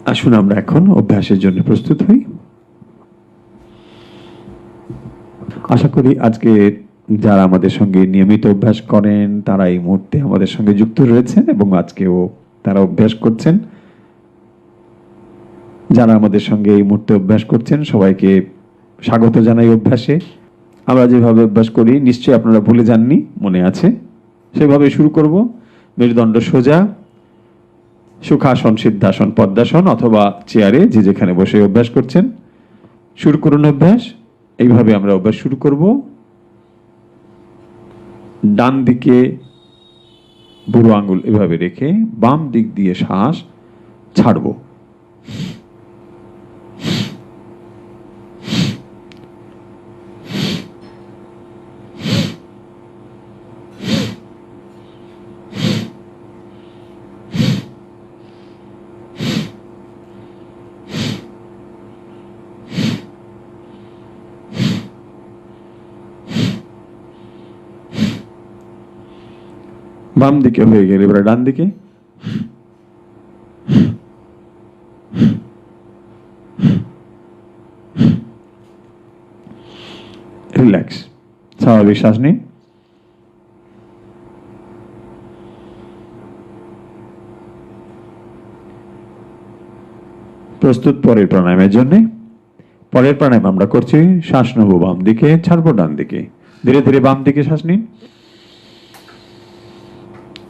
আসুন আমরা এখন অভ্যাসের জন্য প্রস্তুত হই। আশা করি আজকে যারা আমাদের সঙ্গে নিয়মিত অভ্যাস করেন তারা এই মুহূর্তে আমাদের সঙ্গে যুক্ত রয়েছেন এবং আজকেও তারা অভ্যাস করছেন। যারা আমাদের সঙ্গে এই মুহূর্তে অভ্যাস করছেন সবাইকে স্বাগত জানাই অভ্যাসে। আমরা যেভাবে অভ্যাস করি নিশ্চয়ই আপনারা ভুলে যাননি, মনে আছে। সেভাবে শুরু করব। মেরুদণ্ড সোজা, সুখাসন, সিদ্ধাসন, পদ্মাসন অথবা চেয়ারে যে যেখানে বসে অভ্যাস করছেন শুরু করুন অভ্যাস। এইভাবে আমরা অভ্যাস শুরু করব। ডান দিকে বুড়ো আঙুল এভাবে রেখে বাম দিক দিয়ে শ্বাস ছাড়ব। বাম দিকে হয়ে গেলে এবারে ডান দিকে। রিল্যাক্স, স্বাভাবিক শ্বাস নিন। প্রস্তুত পরের প্রাণায়ামের জন্য। পরের প্রাণায়াম আমরা করছি শ্বাস নেব বাম দিকে, ছাড়বো ডান দিকে। ধীরে ধীরে বাম দিকে শ্বাস নিন,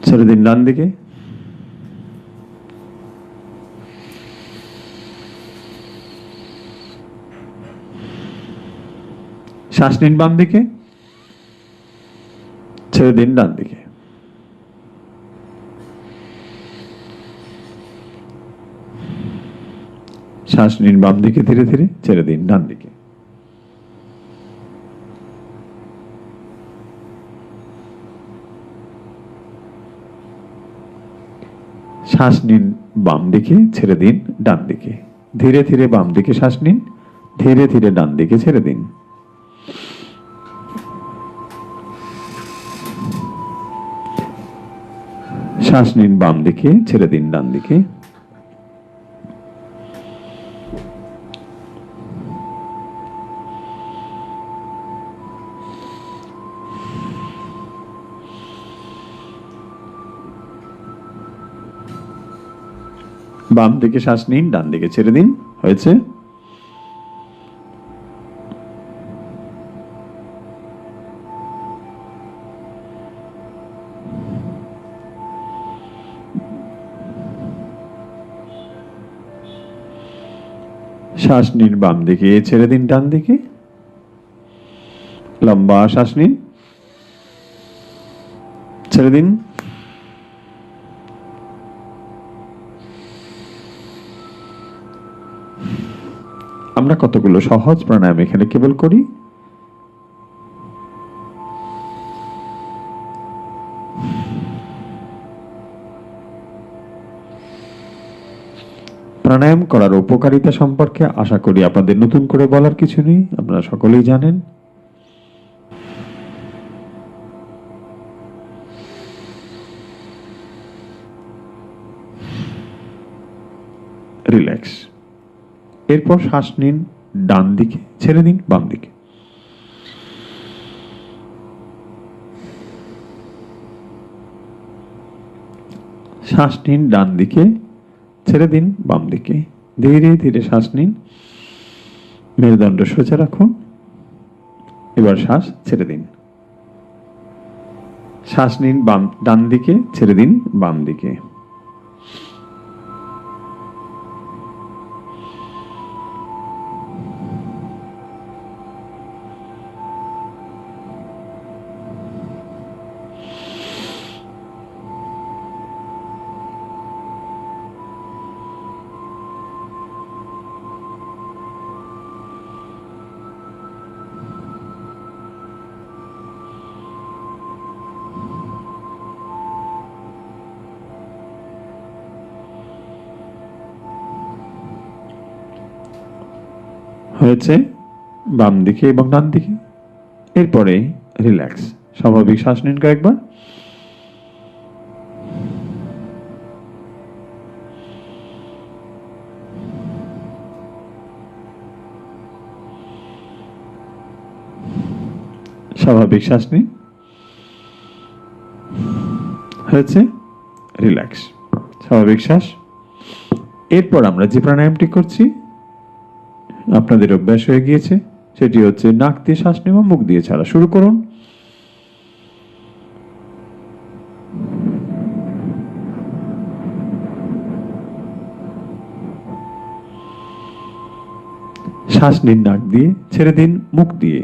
ছেড়ে দিন ডান দিকে। শ্বাস নিন বাম দিকে, ছেড়ে দিন ডান দিকে। শ্বাস নিন বাম দিকে ধীরে ধীরে, ছেড়ে দিন ডান দিকে। শ্বাস নিন বাম দিকে, ছেড়ে দিন ডান দিকে। ধীরে ধীরে বাম দিকে শ্বাস নিন, ধীরে ধীরে ডান দিকে ছেড়ে দিন। শ্বাস নিন বাম দিকে, ছেড়ে দিন ডান দিকে। বাম দিকে শ্বাস নিন, ডান দিকে ছেড়ে দিন। হয়েছে? শ্বাস নিন বাম দিকে, ছেড়ে দিন ডান দিকে। লম্বা শ্বাস নিন, ছেড়ে দিন। আমরা কতগুলো সহজ প্রাণায়াম এখানে কেবল করি। প্রাণায়াম করার উপকারিতা সম্পর্কে আশা করি আপনাদের নতুন করে বলার কিছু নেই, আপনারা সকলেই জানেন। রিল্যাক্স। এরপর শ্বাস নিন ডান দিকে, ছেড়ে দিন বাম দিকে। শ্বাস নিন ডান দিকে, ছেড়ে দিন বাম দিকে। ধীরে ধীরে শ্বাস নিন, মেরুদণ্ড সোজা রাখুন। এবার শ্বাস ছেড়ে দিন। শ্বাস নিন ডান দিকে, ছেড়ে দিন বাম দিকে। হয়েছে? বাম দিকে এবং ডান দিকে। এরপরে রিল্যাক্স, স্বাভাবিক শ্বাস নিন কয়েকবার। স্বাভাবিক শ্বাস নিন, হয়েছে রিল্যাক্স, স্বাভাবিক শ্বাস। এরপর আমরা যে প্রাণায়ামটি করছি আপনাদের অভ্যাস হয়ে গিয়েছে, সেটি হচ্ছে নাক দিয়ে শ্বাস নেওয়া, মুখ দিয়ে ছাড়া। শুরু করুন। শ্বাস নিন নাক দিয়ে, ছেড়ে দিন মুখ দিয়ে।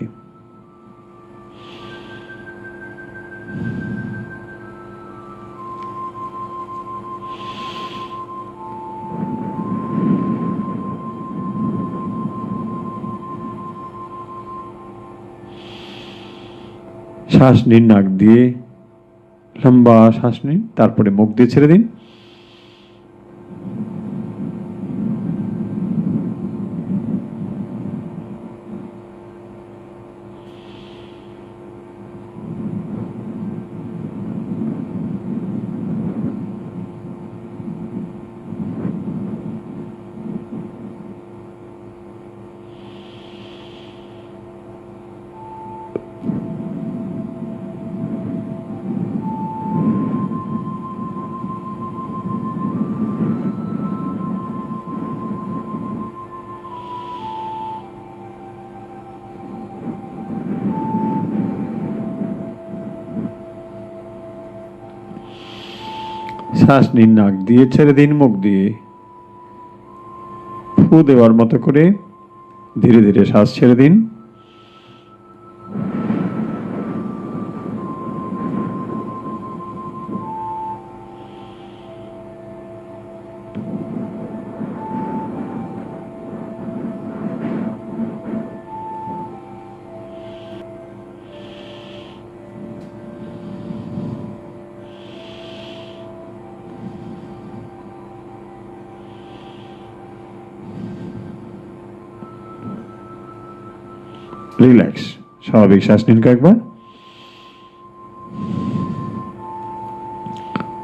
শ্বাস নিন নাক দিয়ে, লম্বা শ্বাস নিন, তারপরে মুখ দিয়ে ছেড়ে দিন। শ্বাস নিন নাক দিয়ে, ছেড়ে দিন মুখ দিয়ে। ফু দেওয়ার মতো করে ধীরে ধীরে শ্বাস ছেড়ে দিন। রিল্যাক্স, স্বাভাবিক শ্বাস নিন কয়েকবার।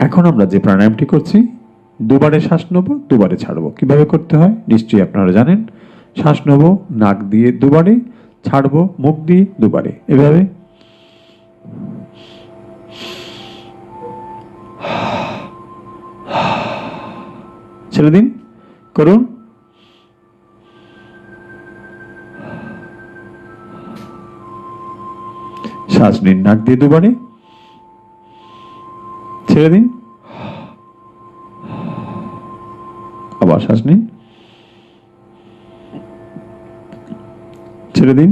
এখন আমরা যে প্রাণায়ামটি করছি দুবারে শ্বাস নেব, দুবারে ছাড়বো। কিভাবে করতে হয় নিশ্চয়ই আপনারা জানেন। শ্বাস নেব নাক দিয়ে দুবারে, ছাড়বো মুখ দিয়ে দুবারে, এভাবে। ছেড়ে দিন, করুন। শ্বাস নিন নাক দিয়ে দুবারে, ছেড়ে দিন, আবার শ্বাস নিন, ছেড়ে দিন,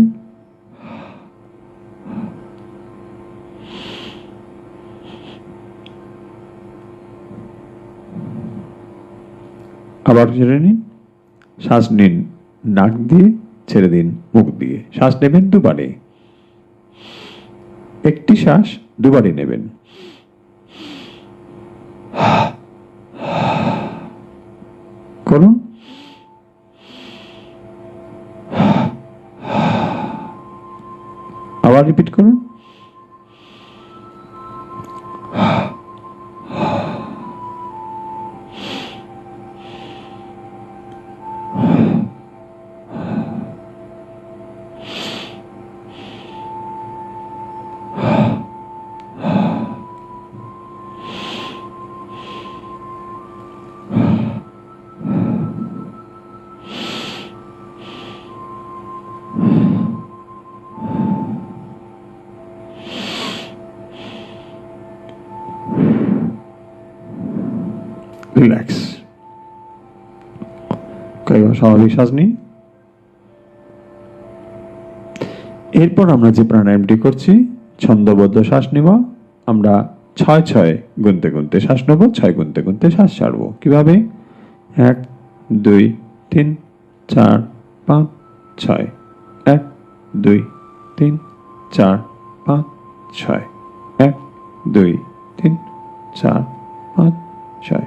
আবার ছেড়ে নিন। শ্বাস নিন নাক দিয়ে, ছেড়ে দিন মুখ দিয়ে। শ্বাস নেবেন দুবারে, একটি শ্বাস দুবারে নেবেন। করুন। আবার রিপিট করুন। রিল্যাক্স, কয়েকবার স্বাভাবিক শ্বাস নিন। এরপর আমরা যে প্রাণায়ামটি করছি ছন্দবদ্ধ শ্বাস নেওয়া। আমরা 6-6 গুনতে গুনতে শ্বাস নেব, 6 গুনতে গুনতে শ্বাস ছাড়বো। কিভাবে? 1 2 3 4 5 6, 1 2 3 4 5 6, 1 2 3 4 5 6।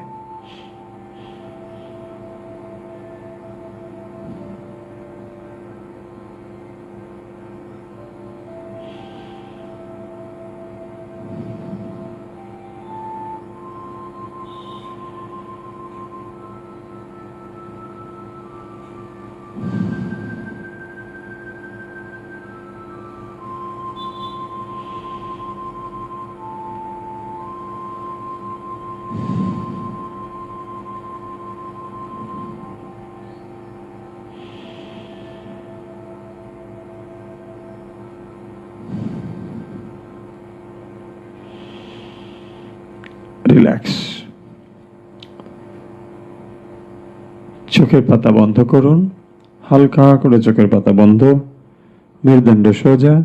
রিল্যাক্স। চোখের পাতা বন্ধ করুন, হালকা করে চোখের পাতা বন্ধ, মেরুদণ্ড সোজা।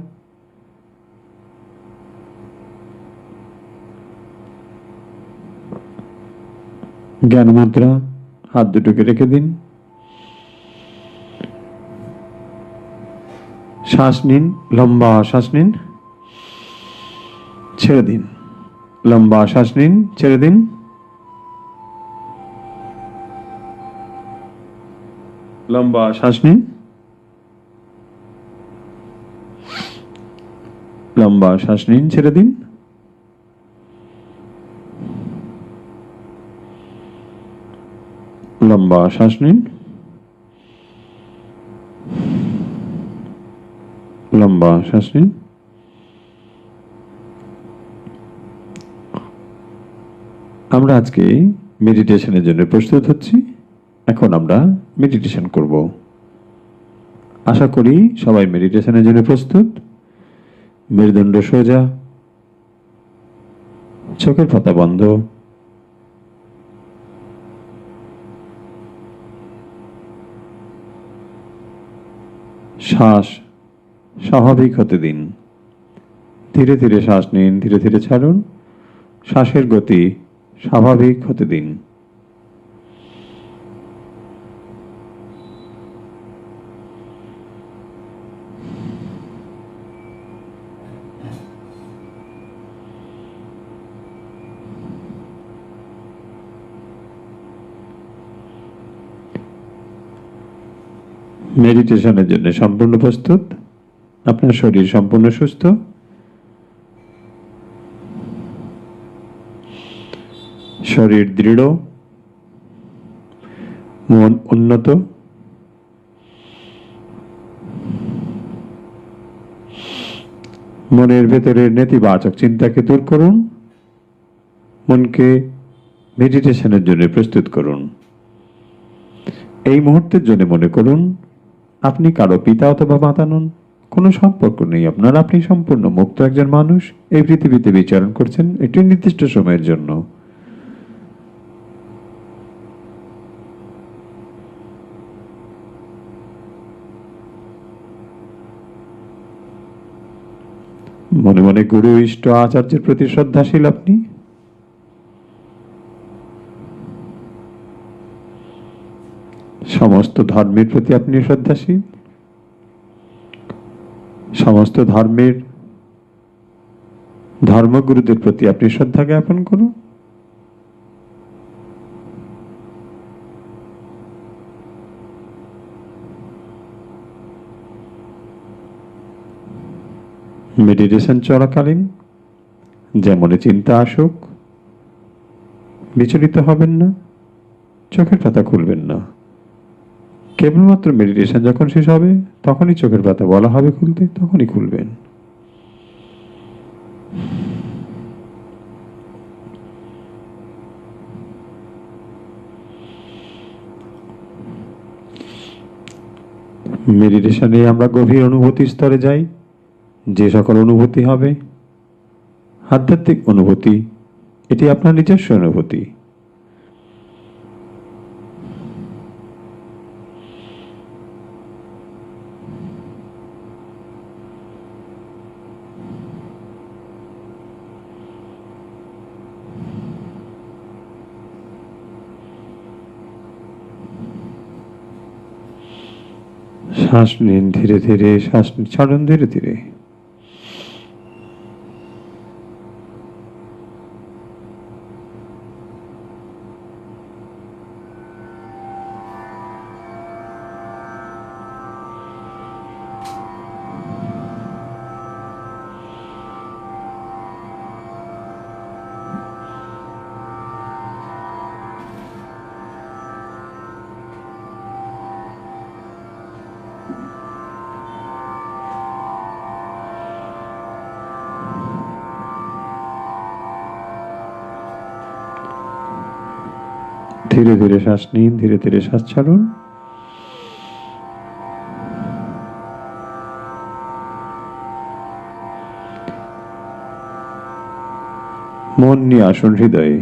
জ্ঞান মুদ্রা, হাত দুটোকে রেখে দিন। শ্বাস নিন, লম্বা শ্বাস নিন, ছেড়ে দিন। লম্বা শ্বাস নিন, ছেড়ে দিন। লম্বা শ্বাস নিন, লম্বা শ্বাস নিন, ছেড়ে দিন। লম্বা শ্বাস নিন, লম্বা শ্বাস নিন। আমরা আজকে মেডিটেশনের জন্য প্রস্তুত হচ্ছি। এখন আমরা মেডিটেশন করব। আশা করি সবাই মেডিটেশনের জন্য প্রস্তুত। মেরুদণ্ড সোজা, চোখের পাতা বন্ধ, শ্বাস স্বাভাবিক হতে দিন। ধীরে ধীরে শ্বাস নিন, ধীরে ধীরে ছাড়ুন। শ্বাসের গতি স্বাভাবিক হতে দিন। মেডিটেশনের জন্য সম্পূর্ণ প্রস্তুত। আপনার শরীর সম্পূর্ণ সুস্থ। শরীর দৃঢ়, মন উন্নত। মনের ভেতরের নেতিবাচক চিন্তাকে দূর করুন। মনকে মেডিটেশনের জন্য প্রস্তুত করুন। এই মুহূর্তের জন্য মনে করুন আপনি কারো পিতা অথবা মাতা নন। কোনো সম্পর্ক নেই আপনার। আপনি সম্পূর্ণ মুক্ত একজন মানুষ। এই পৃথিবীতে বিচরণ করছেন একটি নির্দিষ্ট সময়ের জন্য। মনে মনে গুরু ইষ্ট আচার্যের প্রতি শ্রদ্ধাশীল আপনি। সমস্ত ধর্মের প্রতি আপনি শ্রদ্ধাশীল। সমস্ত ধর্মের ধর্মগুরুদের প্রতি আপনি শ্রদ্ধা জ্ঞাপন করুন। মেডিটেশন চলাকালীন যেমন চিন্তা আসুক, বিচলিত হবেন না, চোখের পাতা খুলবেন না। কেবলমাত্র মেডিটেশন যখন শেষ হবে তখনই চোখের পাতা বলা হবে খুলতে, তখনই খুলবেন। মেডিটেশনে আমরা গভীর অনুভূতি স্তরে যাই। যে সকল অনুভূতি হবে আধ্যাত্মিক অনুভূতি, এটি আপনার নিজস্ব অনুভূতি। শ্বাস নিন ধীরে ধীরে, শ্বাস ছাড়ুন ধীরে ধীরে। ধীরে ধীরে শ্বাস নিন, ধীরে ধীরে শ্বাস ছাড়ুন। মন নিয়ে আসুন হৃদয়ে।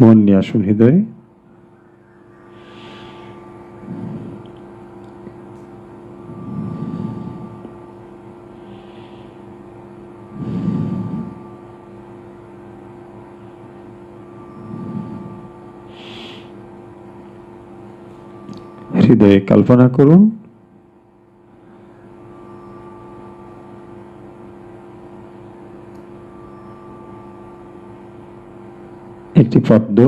মন নিয়ে আসুন হৃদয়ে। হৃদয়ে কল্পনা করুন একটি পদ্ম,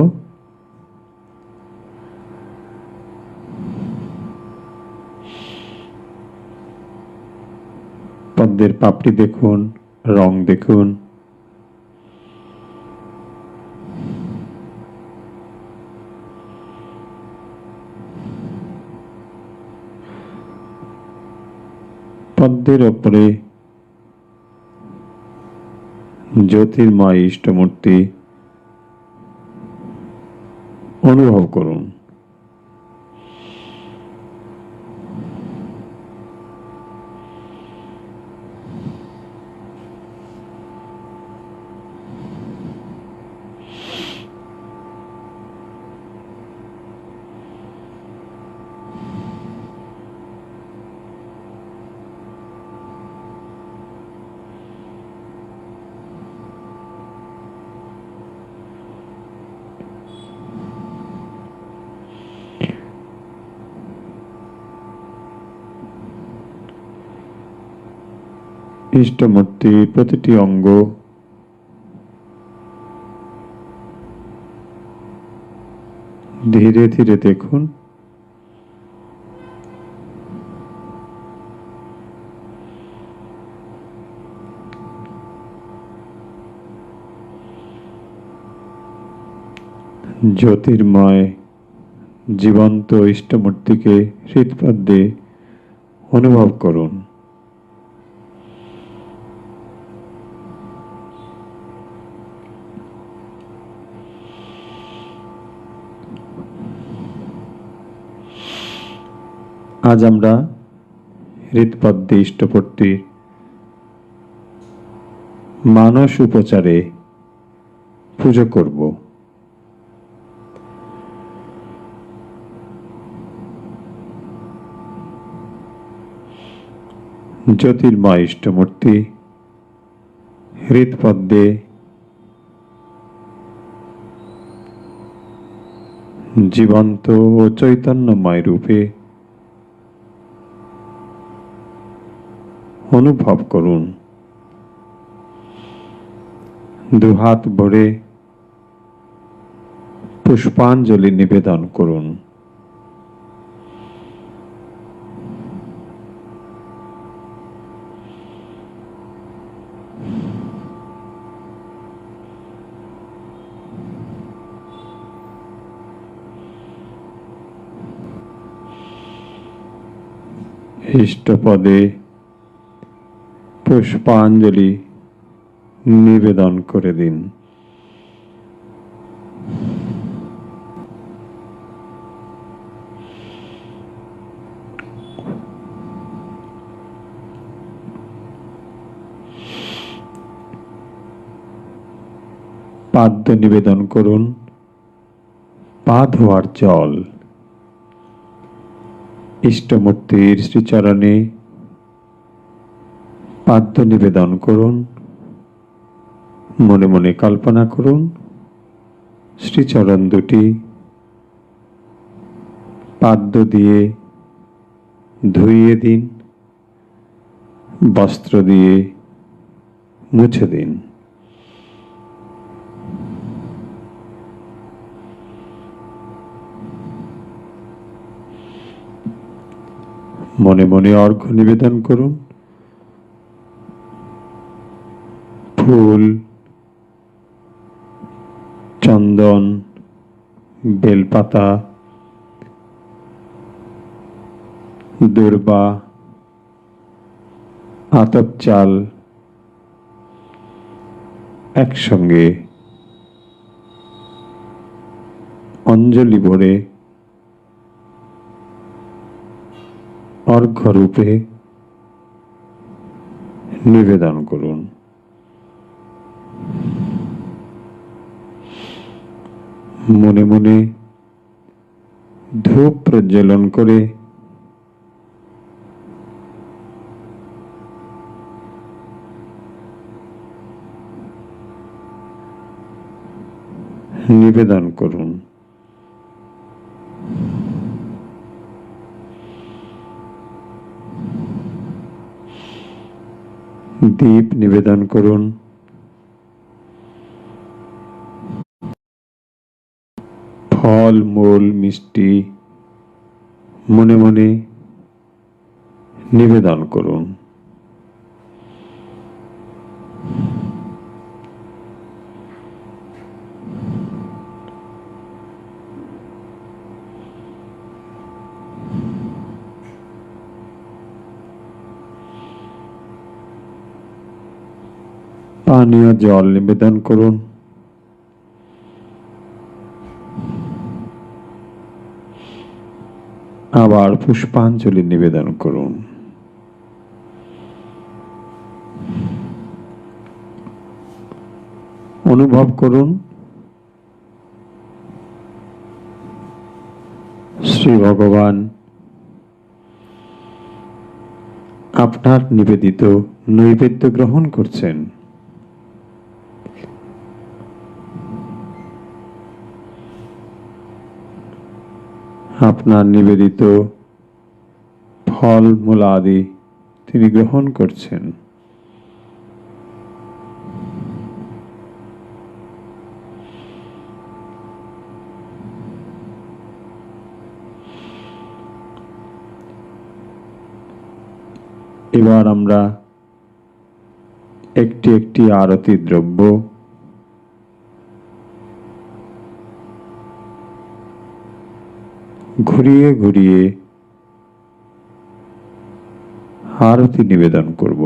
পদ্মের পাপড়ি দেখুন, রং দেখুন, পদ্মের ওপরে জ্যোতির্ময় ইষ্টমূর্তি অনুভব করুন। ইষ্টমূর্তির প্রতিটি অঙ্গ ধীরে ধীরে দেখুন। জ্যোতির্ময় জীবন্ত ইষ্টমূর্তিকে হৃৎপদ্মে অনুভব করুন। আজ আমরা হৃৎপদ্মে ইষ্টমূর্তির মানস উপচারে পুজো করব। জ্যোতির্ময় ইষ্টমূর্তি হৃৎপদ্মে জীবন্ত ও চৈতন্যময় রূপে অনুভব করুন। দুহাত ভরে পুষ্পাঞ্জলি নিবেদন করুন। ইষ্টপদে পুষ্পাঞ্জলি নিবেদন করে দিন। পাদ্য নিবেদন করুন, পা ধোয়ার জল ইষ্টমূর্তির শ্রীচরণে পাদ্য নিবেদন করুন। মনে মনে কল্পনা করুন শ্রীচরণ দুটি পাদ্য দিয়ে ধুইয়ে দিন, বস্ত্র দিয়ে মুছে দিন। মনে মনে অর্ঘ্য নিবেদন করুন। ফুল, চন্দন, বেলপাতা, দূর্বা, আতপ চাল একসঙ্গে অঞ্জলি ভরে অর্ঘ্য রূপে নিবেদন করুন। মনে মনে ধূপ প্রজ্বলন করে নিবেদন করুন। দীপ নিবেদন করুন। ফল মূল মিষ্টি মনে মনে নিবেদন করুন। পানীয় জল নিবেদন করুন। আবার পুষ্পাঞ্জলি নিবেদন করুন। অনুভব করুন শ্রী ভগবান আপনার নিবেদিত নৈবেদ্য গ্রহণ করছেন। আপনার নিবেদিত ফল মূল আদি তিনি গ্রহণ করছেন। এবার আমরা একটি একটি আরতি দ্রব্য ঘুরিয়ে ঘুরিয়ে আরতি নিবেদন করব।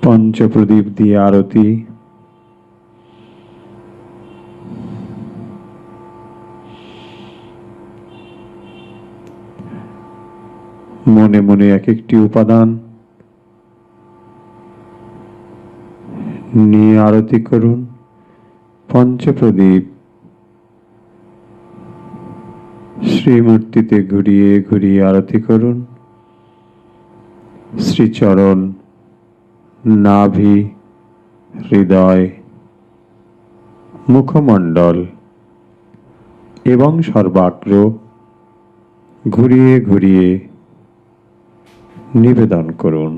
পঞ্চপ্রদীপ দিয়ে আরতি, মনে মনে এক একটি উপাদান নিয়ে আরতি করুন। পঞ্চপ্রদীপ শ্রীমূর্তিতে ঘুরিয়ে ঘুরিয়ে আরতি করুন। শ্রীচরণ, নাভি, হৃদয়, মুখমণ্ডল এবং সর্বাগ্র ঘুরিয়ে ঘুরিয়ে নিবেদন করুন।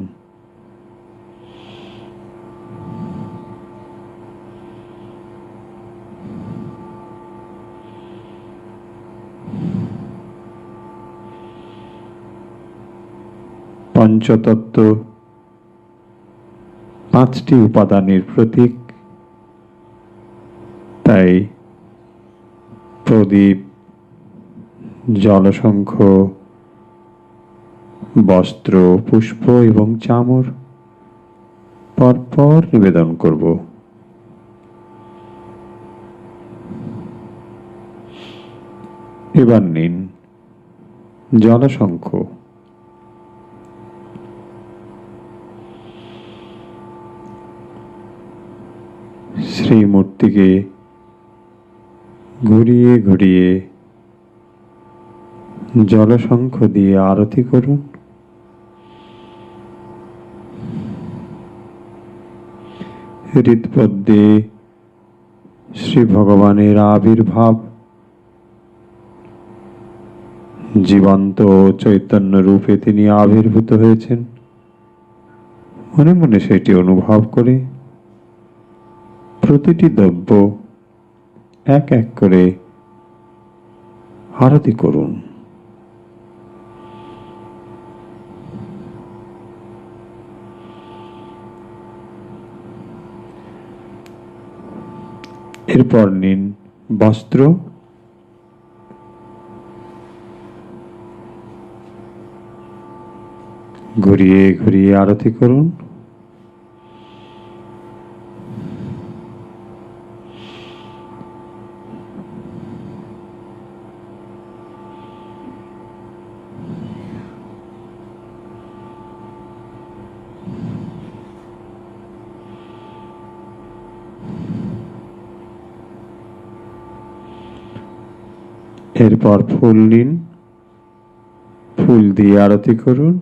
পঞ্চতত্ত্ব পাঁচটি উপাদানের প্রতীক, তাই প্রদীপ, জলশঙ্খ, বস্ত্র, পুষ্প এবং চামর পরপর নিবেদন করব। এবার নিন জলশঙ্খ। শ্রীমূর্তিকে ঘুরিয়ে ঘুরিয়ে জলশঙ্খ দিয়ে আরতি করুন। হৃৎপদ্মে শ্রী ভগবানের আবির্ভাব, জীবন্ত চৈতন্য রূপে তিনি আবির্ভূত হয়েছেন। মনে মনে সেটি অনুভব করে প্রতিটি দ্রব্য এক এক করে আরতি করুন। এরপর নিন বস্ত্র, ঘুরিয়ে ঘুরিয়ে আরতি করুন। এরপর ফুল নিন, ফুল দিয়ে আরতি করুন।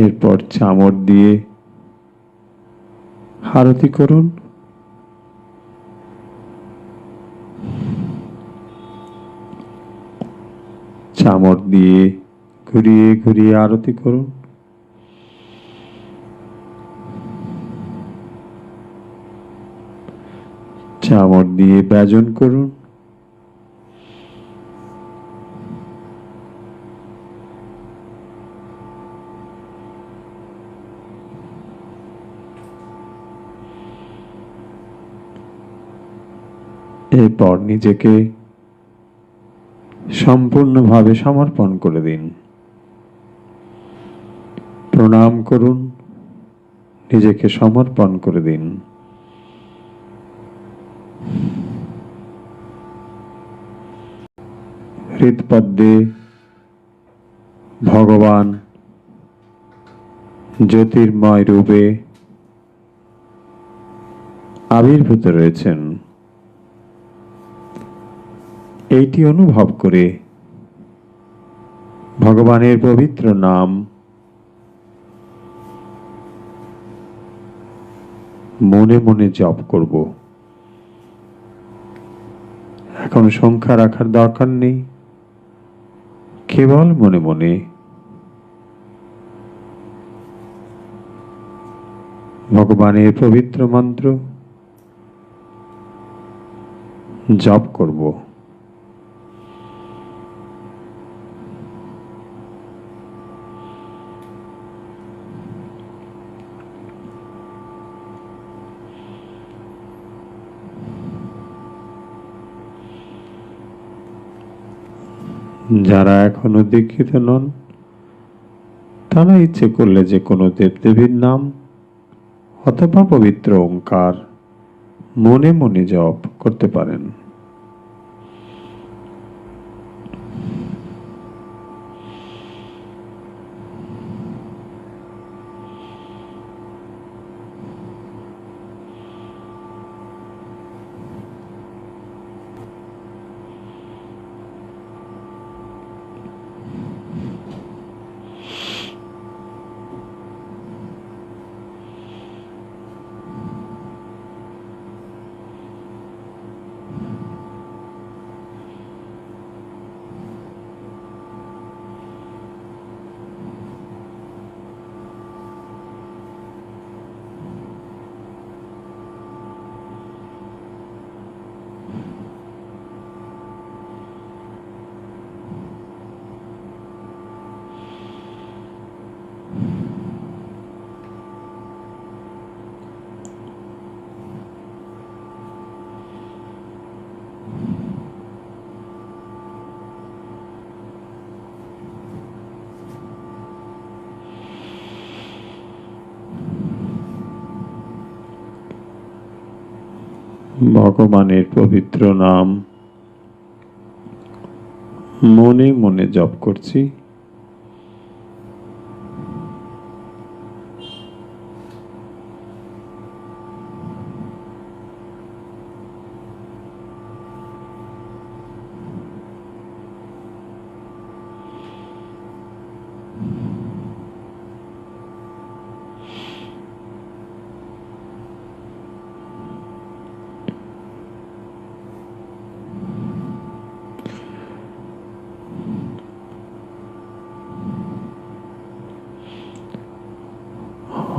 এরপর চামর দিয়ে আরতি করুন। চামর দিয়ে ঘুরিয়ে ঘুরিয়ে আরতি করুন। চামর দিয়ে ব্যজন করুন। এরপর নিজেকে সম্পূর্ণভাবে সমর্পণ করে দিন। প্রণাম করুন, নিজেকে সমর্পণ করে দিন। হৃৎপদ্মে ভগবান জ্যোতির্ময় রূপে আবির্ভূত রয়েছেন। এইটি অনুভব করে ভগবানের পবিত্র নাম মনে মনে জপ করব। এখন সংখ্যা রাখার দরকার নেই, কেবল মনে মনে ভগবানের পবিত্র মন্ত্র জপ করব। যারা এখনো দীক্ষিত নন তারা ইচ্ছে করলে যে কোনো দেবদেবীর নাম অথবা পবিত্র ওঙ্কার মনে মনে জপ করতে পারেন। ভগবানের পবিত্র নাম মনে মনে জপ করছি।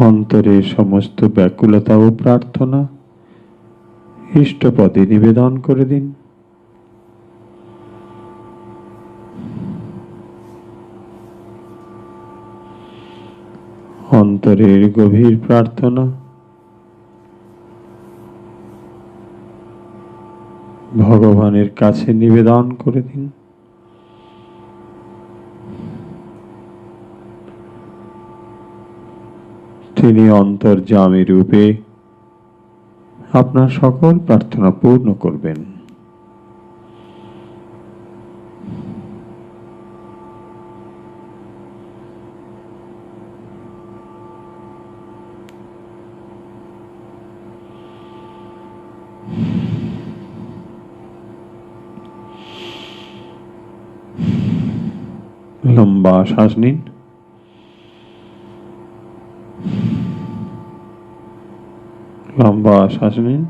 অন্তরের সমস্ত ব্যাকুলতা ও প্রার্থনা ইষ্টপদে নিবেদন করে দিন। অন্তরের গভীর প্রার্থনা ভগবানের কাছে নিবেদন করে দিন। তিনি অন্তর্যামী রূপে আপনার সকল প্রার্থনা পূর্ণ করবেন। লম্বা শ্বাস নিন। লম্বা শ্বাস নিন।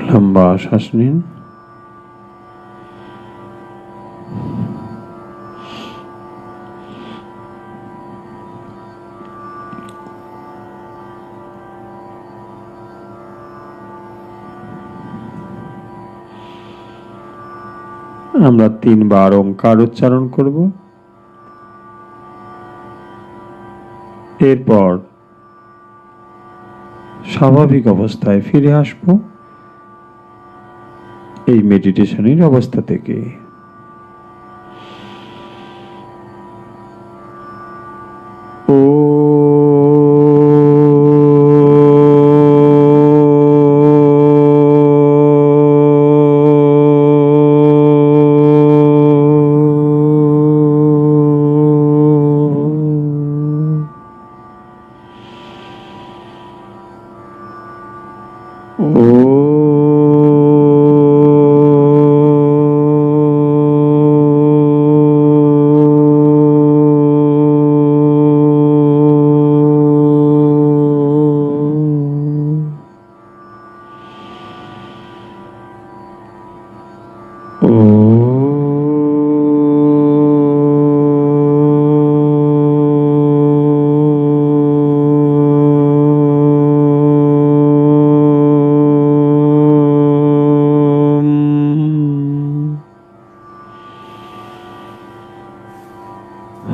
লম্বা শ্বাস নিন। আমরা 3 বার ওঙ্কার উচ্চারণ করব। এরপর স্বাভাবিক অবস্থায় ফিরে আসব এই মেডিটেশনের অবস্থা থেকে।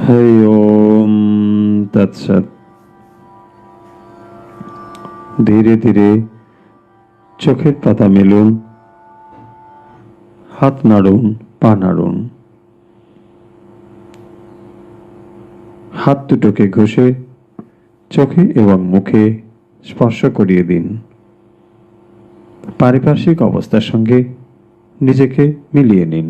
হরি ওম তৎসৎ। ধীরে ধীরে চোখের পাতা মেলুন, হাত নাড়ুন, পা নাড়ুন। হাত দুটোকে ঘষে চোখে এবং মুখে স্পর্শ করিয়ে দিন। পারিপার্শ্বিক অবস্থার সঙ্গে নিজেকে মিলিয়ে নিন।